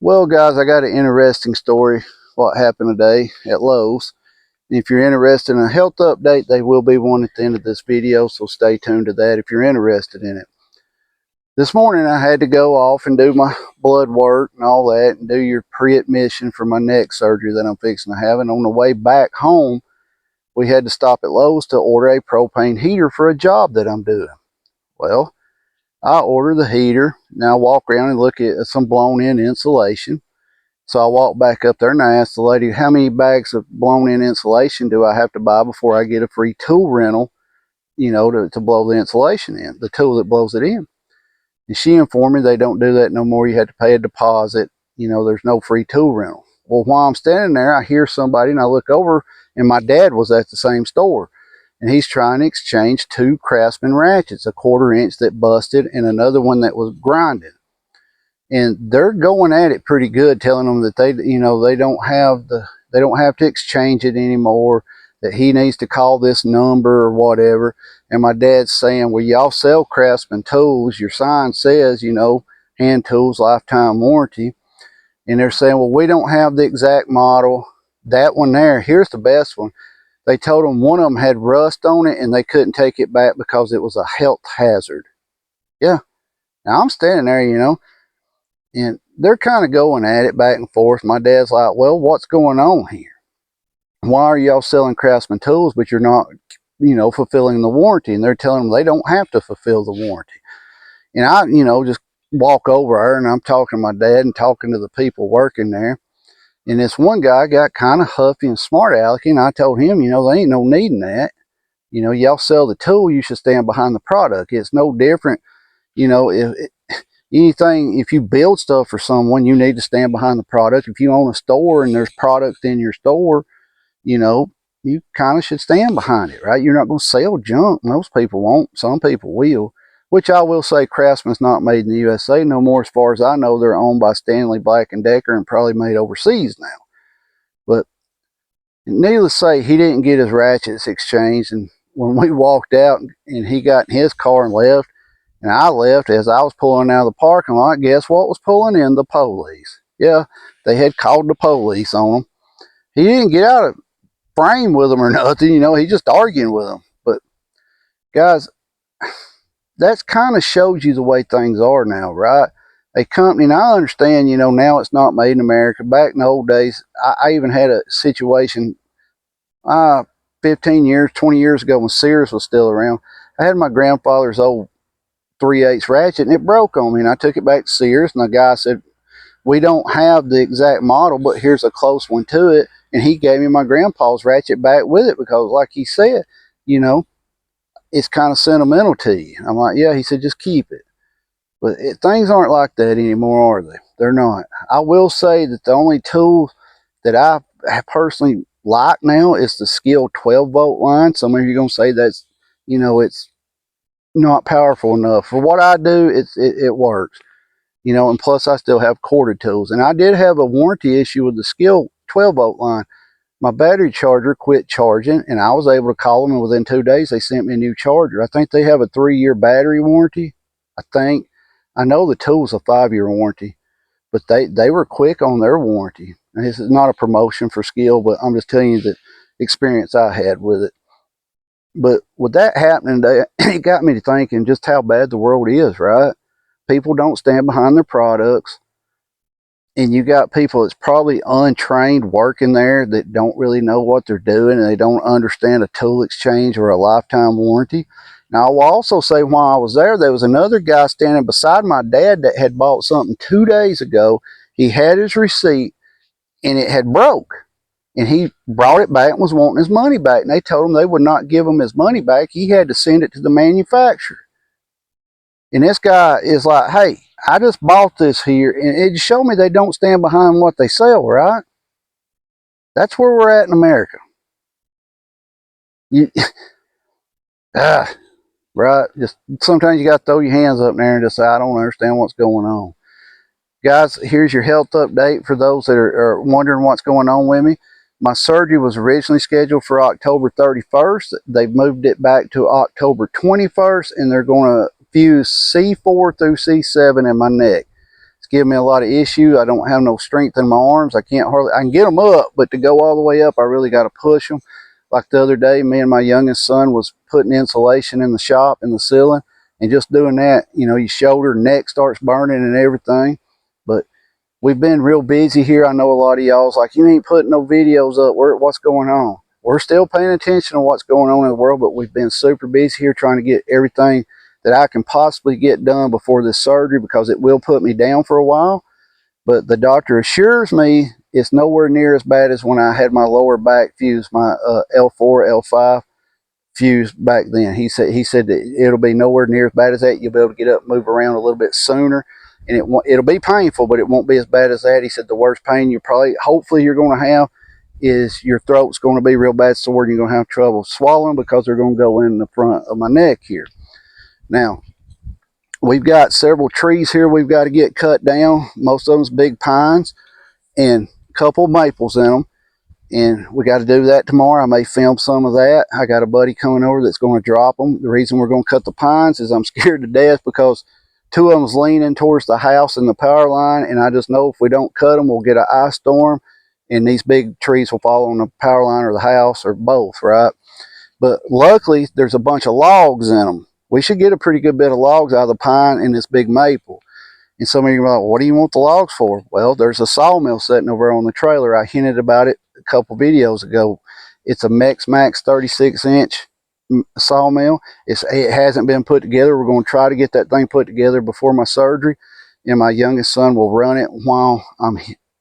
Well, guys, I got an interesting story what happened today at Lowe's. If you're interested in a health update, there will be one at the end of this video, so stay tuned to that if you're interested in it. This morning I had to go off and do my blood work and all that and do your pre-admission for my neck surgery that I'm fixing to have. And on the way back home, we had to stop at Lowe's to order a propane heater for a job that I'm doing. Well, I ordered the heater. Now I walk around and look at some blown in insulation. So I walked back up there and I asked the lady, how many bags of blown in insulation do I have to buy before I get a free tool rental, to blow the insulation in, the tool that blows it in. And she informed me they don't do that no more. You have to pay a deposit. There's no free tool rental. Well, while I'm standing there, I hear somebody and I look over and my dad was at the same store. And he's trying to exchange two Craftsman ratchets, a 1/4 inch that busted and another one that was grinded. And they're going at it pretty good, telling them that they don't have to exchange it anymore, that he needs to call this number or whatever. And my dad's saying, well, y'all sell Craftsman tools, your sign says, hand tools, lifetime warranty. And they're saying, well, we don't have the exact model. That one there, here's the best one. They told them one of them had rust on it and they couldn't take it back because it was a health hazard. Yeah. Now I'm standing there, and they're kind of going at it back and forth. My dad's like, well, what's going on here? Why are y'all selling Craftsman tools, but you're not, fulfilling the warranty? And they're telling them they don't have to fulfill the warranty. And I, just walk over there and I'm talking to my dad and talking to the people working there. And this one guy got kind of huffy and smart alecky. And I told him, there ain't no need in that. Y'all sell the tool, you should stand behind the product. It's no different, if you build stuff for someone, you need to stand behind the product. If you own a store and there's product in your store, you kind of should stand behind it, right? You're not going to sell junk. Most people won't. Some people will. Which I will say, Craftsman's not made in the USA no more. As far as I know, they're owned by Stanley Black & Decker and probably made overseas now. But needless to say, he didn't get his ratchets exchanged. And when we walked out and he got in his car and left, and I left, as I was pulling out of the parking lot, guess what was pulling in? The police. Yeah, they had called the police on him. He didn't get out of frame with them or nothing, he just arguing with them. But guys, that kind of shows you the way things are now, right? A company, and I understand, now it's not made in America. Back in the old days, I even had a situation 15 years, 20 years ago when Sears was still around. I had my grandfather's old 3/8 ratchet and it broke on me, and I took it back to Sears and the guy said, we don't have the exact model, but here's a close one to it. And he gave me my grandpa's ratchet back with it because, like he said, it's kind of sentimental to you. I'm like, yeah. He said, just keep it. But things aren't like that anymore, are they? They're not. I will say that the only tool that I personally like now is the Skill 12-volt line. Some of you are going to say that's, it's not powerful enough. For what I do, it works. And plus I still have corded tools. And I did have a warranty issue with the Skill 12-volt line. My battery charger quit charging and I was able to call them, and within 2 days they sent me a new charger. I think they have a 3-year battery warranty. I know the tool's a 5-year warranty, but they were quick on their warranty. And this is not a promotion for Skill, but I'm just telling you the experience I had with it. But with that happening, it got me to thinking just how bad the world is, right? People don't stand behind their products. And you got people that's probably untrained working there that don't really know what they're doing, and they don't understand a tool exchange or a lifetime warranty. Now, I will also say while I was there was another guy standing beside my dad that had bought something 2 days ago. He had his receipt, and it had broke. And he brought it back and was wanting his money back. And they told him they would not give him his money back. He had to send it to the manufacturer. And this guy is like, hey, I just bought this here. And it just showed me they don't stand behind what they sell, right? That's where we're at in America. Right? Just sometimes you got to throw your hands up there and just say, I don't understand what's going on. Guys, here's your health update for those that are wondering what's going on with me. My surgery was originally scheduled for October 31st. They've moved it back to October 21st, and they're going to fuse C4 through C7 in my neck. It's giving me a lot of issue. I don't have no strength in my arms. I can get them up, but to go all the way up, I really got to push them. Like the other day, me and my youngest son was putting insulation in the shop, in the ceiling, and just doing that, you know, your shoulder, neck starts burning and everything. But we've been real busy here. I know a lot of y'all's like, you ain't putting no videos up. What's going on? We're still paying attention to what's going on in the world, but we've been super busy here trying to get everything that I can possibly get done before this surgery, because it will put me down for a while. But the doctor assures me it's nowhere near as bad as when I had my lower back fused, my L4, L5 fused back then. He said that it'll be nowhere near as bad as that. You'll be able to get up and move around a little bit sooner, and it'll be painful, but it won't be as bad as that. He said the worst pain hopefully you're going to have is your throat's going to be real bad sore, and you're going to have trouble swallowing because they're going to go in the front of my neck here. Now, we've got several trees here we've got to get cut down. Most of them's big pines and a couple of maples in them. And we got to do that tomorrow. I may film some of that. I got a buddy coming over that's going to drop them. The reason we're going to cut the pines is I'm scared to death because two of them's leaning towards the house and the power line. And I just know if we don't cut them, we'll get an ice storm. And these big trees will fall on the power line or the house or both, right? But luckily, there's a bunch of logs in them. We should get a pretty good bit of logs out of the pine and this big maple. And some of you are like, what do you want the logs for? Well, there's a sawmill sitting over on the trailer. I hinted about it a couple videos ago. It's a Max 36-inch sawmill. It hasn't been put together. We're going to try to get that thing put together before my surgery. And my youngest son will run it while I'm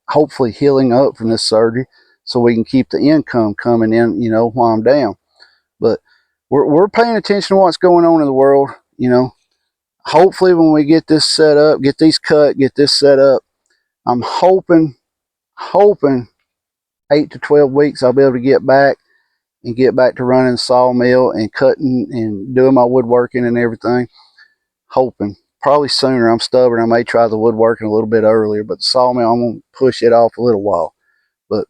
hopefully healing up from this surgery, so we can keep the income coming in, you know, while I'm down. But we're paying attention to what's going on in the world, you know. Hopefully when we get this set up, get these cut, get this set up, I'm hoping 8 to 12 weeks I'll be able to get back to running the sawmill and cutting and doing my woodworking and everything. Hoping. Probably sooner. I'm stubborn. I may try the woodworking a little bit earlier, but the sawmill, I'm going to push it off a little while. But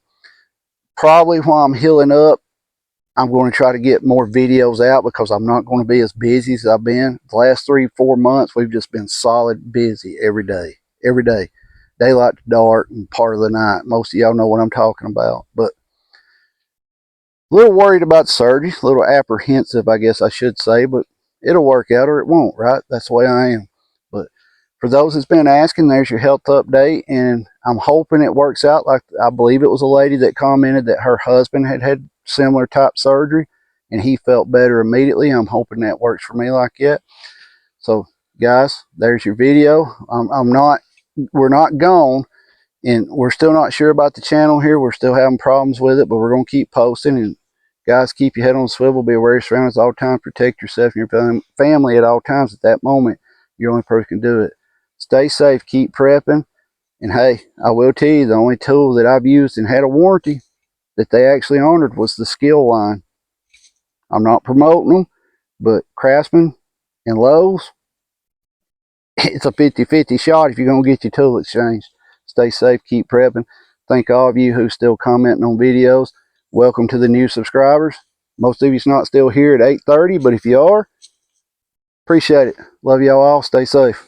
probably while I'm healing up, I'm going to try to get more videos out, because I'm not going to be as busy as I've been. The last 3-4 months, we've just been solid busy every day. Every day. Daylight to dark and part of the night. Most of y'all know what I'm talking about. But a little worried about surgery. A little apprehensive, I guess I should say. But it'll work out or it won't, right? That's the way I am. But for those that's been asking, there's your health update. And I'm hoping it works out. Like I believe it was a lady that commented that her husband had similar type surgery and he felt better immediately. I'm hoping that works for me like that. So guys, there's your video. We're not gone, and we're still not sure about the channel here. We're still having problems with it, but we're going to keep posting. And guys, keep your head on the swivel, be aware of your surroundings at all times, protect yourself and your family at all times. At that moment, you're the only person who can do it. Stay safe, keep prepping, and hey, I will tell you, the only tool that I've used and had a warranty that they actually honored was the Skill line. I'm not promoting them, but Craftsman and Lowe's, it's a 50-50 shot if you're going to get your tool exchanged. Stay safe, keep prepping. Thank all of you who's still commenting on videos. Welcome to the new subscribers. Most of you's not still here at 8:30, but if you are, appreciate it. Love y'all all. Stay safe.